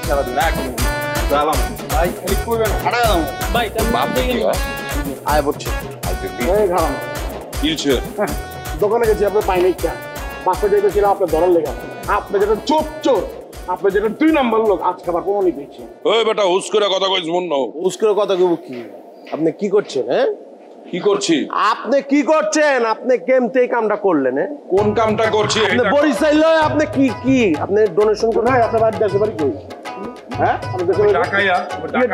সারাদিন গেলাম ভাই ভাই আয় পড়ছে দোকানে গেছি আপনার পাইনি পাঁচটা যেতেছিলাম আপনার ধরার লেখা আপনি যেটা চোপ চোর আপনি যেটা 2 নম্বর লোক আজকে আবার প্রমাণিত হয়েছে। ওই বেটা হুস করে কথা কইছ মন নাও হুস করে কথা কইব কি আপনি কি করছেন হ্যাঁ কি করছি আপনি কি করছেন আপনি কেমতে এই কামটা করলেন হ্যাঁ কোন কামটা করছি আপনি পরিচয় লয় আপনি কি কি আপনি ডোনেশন করে আপনার বাড়ি দেশে বাড়ি কই হ্যাঁ আপনি দেশে ঢাকাইয়া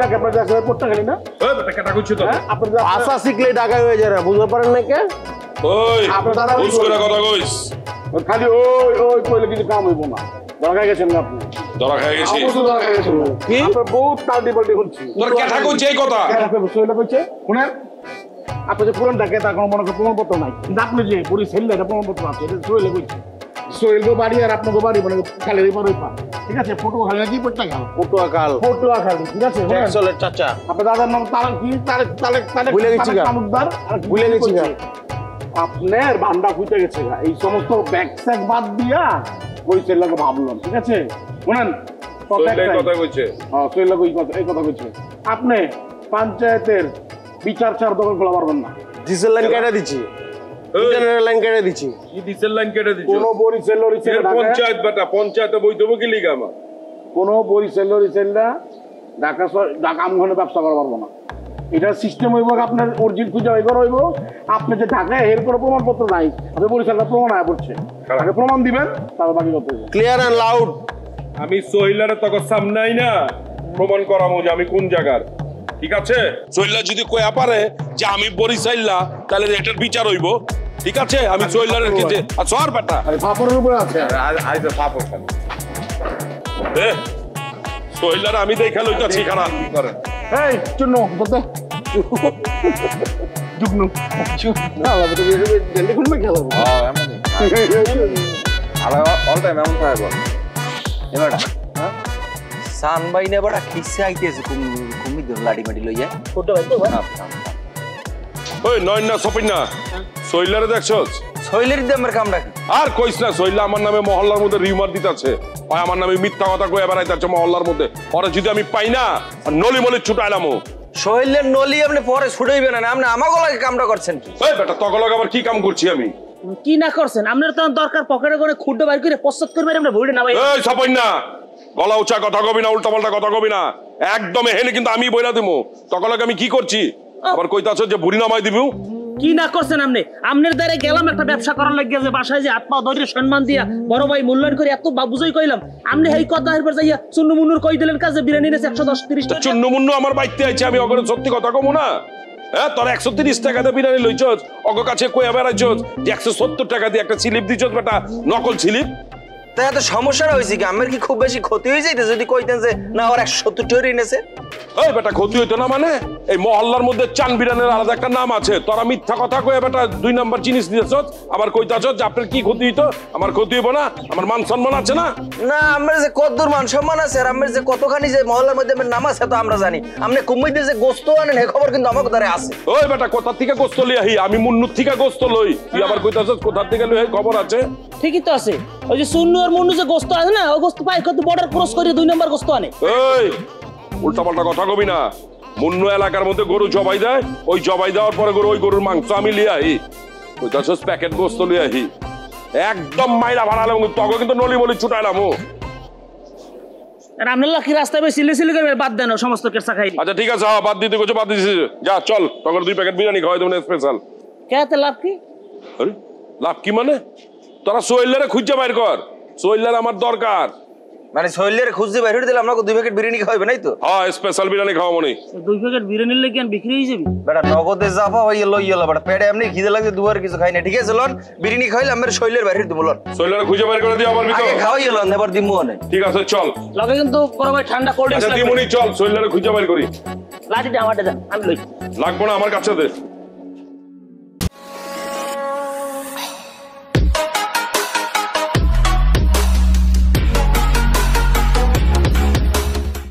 টাকা আপনার দেশে বাড়ি পড়তে গেলি না ওই বেটা কাটা কইছো তো আপনার আশা শিখলে ঢাকায় হয়ে যায় না বুঝতে পারেন না কে ওই হুস করে কথা কইছ খালি ওই ওই কইলে কিছু কাম হইব না ধরা গেছেন না আপনি ধরা খাই গেছি কি আপনার বহুত পাল্টি পাল্টি হচ্ছে তোর কথা কইছে এই কথা সইলা কইছে শুনেন আপনি যে পুরান ডাকে তার কোনো মনে করেন প্রমাণপত্র নাই কিন্তু আপনি যে পুরি সেল এটা প্রমাণপত্র আছে এটা সইলে কইছে সইল বাড়ি আর আপনার বাড়ি মানে খালি রিপার হইপা ঠিক আছে ফটো খালি নাকি পড়তা খাল ফটোয়া কাল ফটো খালি ঠিক আছে ট্যাক্সলের চাচা আপনার দাদার নাম তার কি তার ভুলে গেছি গা তালুকদার আর ভুলে গেছি গা আপনার বান্দা খুঁজে গেছে গা এই সমস্ত ব্যাগ স্যাগ বাদ দিয়া পরিচয় লাগে ভাবলাম ঠিক আছে শুনেন কথা কইছে হ্যাঁ সইল এই কথা কইছে আপনি পঞ্চায়েতের বিচার চার দোকান খোলা পারবেন না ডিজেল লাইন কেটে দিচ্ছি ইন্টারনেট লাইন কেটে দিচ্ছি কি ডিজেল লাইন কেটে দিছো কোনো বরিশাল লরিশাল পঞ্চায়েত বেটা পঞ্চায়েতে বই দেবো কি লিগা আমার কোনো বরিশাল লরিশালটা ঢাকা আমগনে ব্যবসা করা পারবো না এটা সিস্টেম হইব আপনার অরিজিন খুঁজে এবার হইব আপনি যে ঢাকায় এর কোনো প্রমাণপত্র নাই আপনি বরিশালটা প্রমাণ আয় পড়ছে তাকে প্রমাণ দিবেন তারপর বাকি করতে হবে ক্লিয়ার এন্ড লাউড আমি সহিলারে তখন সামনেই না প্রমাণ করামো যে আমি কোন জায়গার ঠিক আছে সহিলা যদি কয়া পারে যে আমি বরিশাইল্লা তাহলে এটার বিচার হইব ঠিক আছে আমি সহিলারের কাছে আর সর বেটা আরে ফাপড়ের উপরে আছে আই তো ফাপড় খালি এ সহিলার আমি দেখা লইতাছি খারাপ কি করে এই চুন্নু বলতে জুগনু আল্লাহ তো জলদি খুলবে খেলা হ্যাঁ এমনই আলো অল টাইম এমন থাকে গো এবারে সান বাইনে বড় খিসে আইতেছে কুমি দর লাড়ি মাটি লইয়া ফটো হইতো না ওই নয় না সপিন না সহিলারে দেখছস শৈলের দিয়ে আমার কামটা কি আর কইস না সহিলা আমার নামে মহল্লার মধ্যে রিউমার দিতাছে ওই আমার নামে মিথ্যা কথা কয়ে বেড়াইতাছে মহল্লার মধ্যে ওরা যদি আমি পাই না নলি মলি ছুটাইলামও শৈলের নলি আপনি পরে ছুটাইবে না আপনি আমাগো লাগে কামটা করছেন কি এই বেটা তগলগ আবার কি কাম করছি আমি কি না করছেন আপনার তো দরকার পকেটে করে খুঁড়ে বাইর করে পশ্চাৎ করবে আমরা ভুড়ে না ভাই এই সপন না গলা উঁচা কথা কবি না উল্টা পাল্টা কথা কবি না একদম এহেনে কিন্তু আমি বইলা দিমু তগলগ আমি কি করছি আবার কইতাছ যে বুড়ি নামাই দিবু কি না করছেন আপনি আপনার দ্বারা গেলাম একটা ব্যবসা করার লাগিয়া যে বাসায় যে আত্মা ধরে সম্মান দিয়া বড় ভাই মূল্যায়ন করে এত বুঝাই কইলাম আপনি এই কথা এরপর যাইয়া চুন্নু মুন্নুর কই দিলেন কাজে বিরিয়ানি নেছে 110-30 টাকা চুন্নু মুন্নু আমার বাইতে আইছে আমি অগরে সত্যি কথা কমু না হ্যাঁ তোর 130 টাকা দিয়ে বিরিয়ানি লইছস অগ কাছে কইয়া বেড়াইছস যে 170 টাকা দিয়ে একটা স্লিপ দিছস বেটা নকল স্লিপ তাই এত সমস্যাটা হয়েছে কি আমার কি খুব বেশি ক্ষতি হয়ে যাইতে যদি কইতেন যে না ওর 170 টাকা এনেছে ওই বেটা ক্ষতি হইতো না মানে এই মহল্লার মধ্যে চান বিরানের আলাদা একটা নাম আছে তোরা মিথ্যা কথা কয়ে বেটা 2 নাম্বার জিনিস দিয়েছস আবার কইতাছস যে আপনার কি ক্ষতি হইতো আমার ক্ষতি হইব না আমার মান সম্মান আছে না না আমার যে কতদূর মান সম্মান আছে আর আমার যে কতখানি যে মহল্লার মধ্যে আমার নাম আছে তো আমরা জানি আপনি কুমিতে যে গোস্ত আনেন এই খবর কিন্তু আমার দ্বারা আছে ওই বেটা কোথা থেকে গোস্ত লই আহি আমি মুন্নুর থেকে গোস্ত লই তুই আবার কইতাছস কোথা থেকে লই খবর আছে ঠিকই তো আছে ওই যে চুন্নু আর মুন্নু যে গোস্ত আছে না ওই গোস্ত পাই কত বর্ডার ক্রস করে 2 নাম্বার গোস্ত আনে এই উল্টা পাল্টা কথা কবি না মুন্নু এলাকার মধ্যে গরু জবাই দেয় ওই জবাই দেওয়ার পরে গরু ওই গরুর মাংস আমি লিয়ে আহি কইতাছস প্যাকেট গোস্ত লিয়ে আহি একদম মাইরা ভাড়ালাম তখন কিন্তু নলি মলি ছুটাইলাম আর আপনার লাকি রাস্তায় বেশি সিলে করে বাদ দেন সমস্ত কেসা খাই আচ্ছা ঠিক আছে বাদ দিতে কইছো বাদ দিছিস যা চল তখন 2 প্যাকেট বিরিয়ানি খাওয়াই দেব স্পেশাল কেতে লাভ কি আরে লাভ কি মানে তোরা সোহেলারে খুঁজে বাইর কর সোহেলার আমার দরকার মানে শৈলের খুঁজে বাইরে দিলে আমরা 2 প্যাকেট বিরিয়ানি খাওয়াবে নাই তো হ্যাঁ স্পেশাল বিরিয়ানি খাওয়া মনে 2 প্যাকেট বিরিয়ানির লাগি আন বিক্রি হয়ে যাবে বেটা নগদে যাবা ওই লইলা বেটা পেটে এমনি খিদে লাগে দুয়ার কিছু খাই না ঠিক আছে লন বিরিয়ানি খাইলে আমরা শৈলের বাইরে দিব লন সোহেলারে খুঁজে বাইর করে দিও আমার ভিতর আগে খাওয়াই লন এবার দিমু অনেক ঠিক আছে চল লগে কিন্তু বড় ভাই ঠান্ডা কোল্ড আচ্ছা ড্রিঙ্কস দিমুনি চল সোহেলারে খুঁজে বাইর করি লাঠিটা আমারটা দেন আমি লই লাগবো না আমার কাছে দে